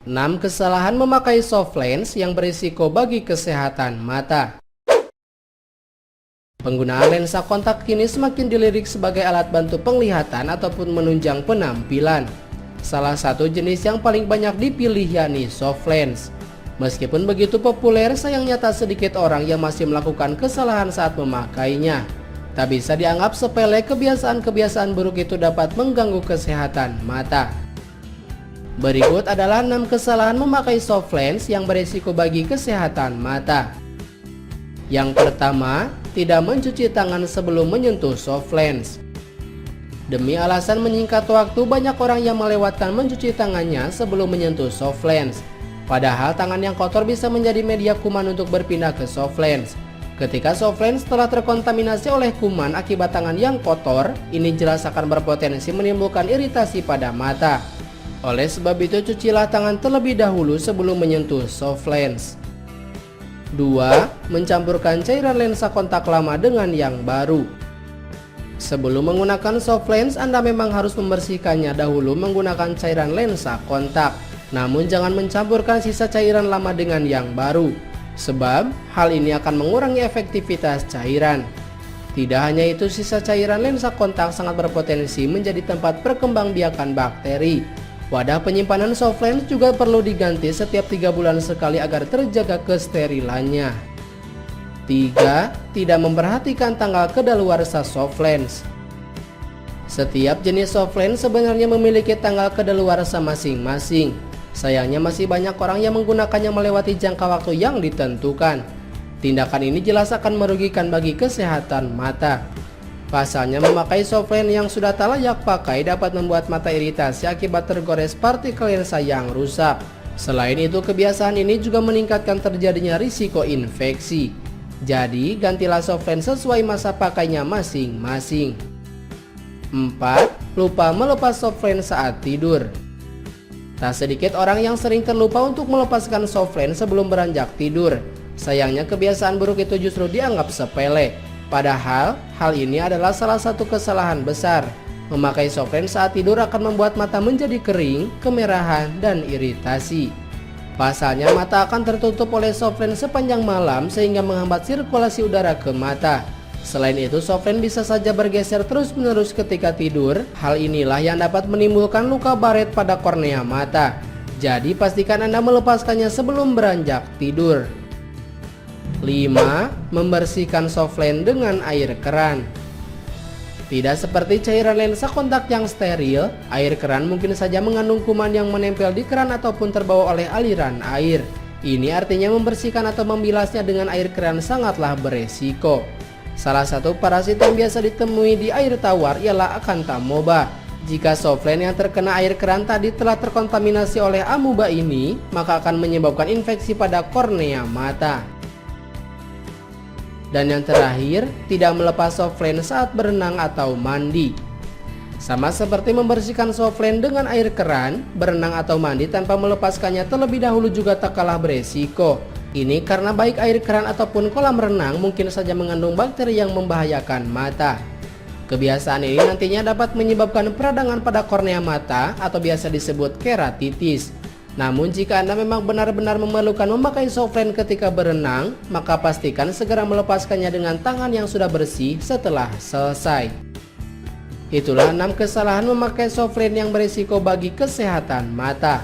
6 kesalahan memakai soft lens yang berisiko bagi kesehatan mata. Penggunaan lensa kontak kini semakin dilirik sebagai alat bantu penglihatan ataupun menunjang penampilan. Salah satu jenis yang paling banyak dipilih yakni soft lens. Meskipun begitu populer, sayangnya tak sedikit orang yang masih melakukan kesalahan saat memakainya. Tak bisa dianggap sepele, kebiasaan-kebiasaan buruk itu dapat mengganggu kesehatan mata. Berikut adalah 6 kesalahan memakai soft lens yang berisiko bagi kesehatan mata. Yang pertama, tidak mencuci tangan sebelum menyentuh soft lens. Demi alasan menyingkat waktu, banyak orang yang melewatkan mencuci tangannya sebelum menyentuh soft lens. Padahal tangan yang kotor bisa menjadi media kuman untuk berpindah ke soft lens. Ketika soft lens telah terkontaminasi oleh kuman akibat tangan yang kotor, ini jelas akan berpotensi menimbulkan iritasi pada mata. Oleh sebab itu, cucilah tangan terlebih dahulu sebelum menyentuh soft lens. 2. Mencampurkan cairan lensa kontak lama dengan yang baru. Sebelum menggunakan soft lens, Anda memang harus membersihkannya dahulu menggunakan cairan lensa kontak. Namun jangan mencampurkan sisa cairan lama dengan yang baru, sebab hal ini akan mengurangi efektivitas cairan. Tidak hanya itu, sisa cairan lensa kontak sangat berpotensi menjadi tempat perkembangbiakan bakteri. Wadah penyimpanan soft lens juga perlu diganti setiap 3 bulan sekali agar terjaga kesterilannya. 3. Tidak memperhatikan tanggal kedaluarsa soft lens. Setiap jenis soft lens sebenarnya memiliki tanggal kedaluarsa masing-masing. Sayangnya masih banyak orang yang menggunakannya melewati jangka waktu yang ditentukan. Tindakan ini jelas akan merugikan bagi kesehatan mata. Pasalnya, memakai soft lens yang sudah tak layak pakai dapat membuat mata iritasi akibat tergores partikel lensa yang rusak. Selain itu, kebiasaan ini juga meningkatkan terjadinya risiko infeksi. Jadi, gantilah soft lens sesuai masa pakainya masing-masing. 4. Lupa melepas soft lens saat tidur. Tak sedikit orang yang sering terlupa untuk melepaskan soft lens sebelum beranjak tidur. Sayangnya, kebiasaan buruk itu justru dianggap sepele. Padahal, hal ini adalah salah satu kesalahan besar. Memakai soft lens saat tidur akan membuat mata menjadi kering, kemerahan, dan iritasi. Pasalnya, mata akan tertutup oleh soft lens sepanjang malam sehingga menghambat sirkulasi udara ke mata. Selain itu, soft lens bisa saja bergeser terus-menerus ketika tidur. Hal inilah yang dapat menimbulkan luka baret pada kornea mata. Jadi, pastikan Anda melepaskannya sebelum beranjak tidur. 5. Membersihkan soft lens dengan air keran. Tidak seperti cairan lensa kontak yang steril, air keran mungkin saja mengandung kuman yang menempel di keran ataupun terbawa oleh aliran air. Ini artinya membersihkan atau membilasnya dengan air keran sangatlah beresiko. Salah satu parasit yang biasa ditemui di air tawar ialah Acanthamoeba. Jika soft lens yang terkena air keran tadi telah terkontaminasi oleh amuba ini, maka akan menyebabkan infeksi pada kornea mata. Dan yang terakhir, tidak melepas soft lens saat berenang atau mandi. Sama seperti membersihkan soft lens dengan air keran, berenang atau mandi tanpa melepaskannya terlebih dahulu juga tak kalah beresiko. Ini karena baik air keran ataupun kolam renang mungkin saja mengandung bakteri yang membahayakan mata. Kebiasaan ini nantinya dapat menyebabkan peradangan pada kornea mata atau biasa disebut keratitis. Namun jika Anda memang benar-benar memerlukan memakai soft lens ketika berenang, maka pastikan segera melepaskannya dengan tangan yang sudah bersih setelah selesai. Itulah 6 kesalahan memakai soft lens yang berisiko bagi kesehatan mata.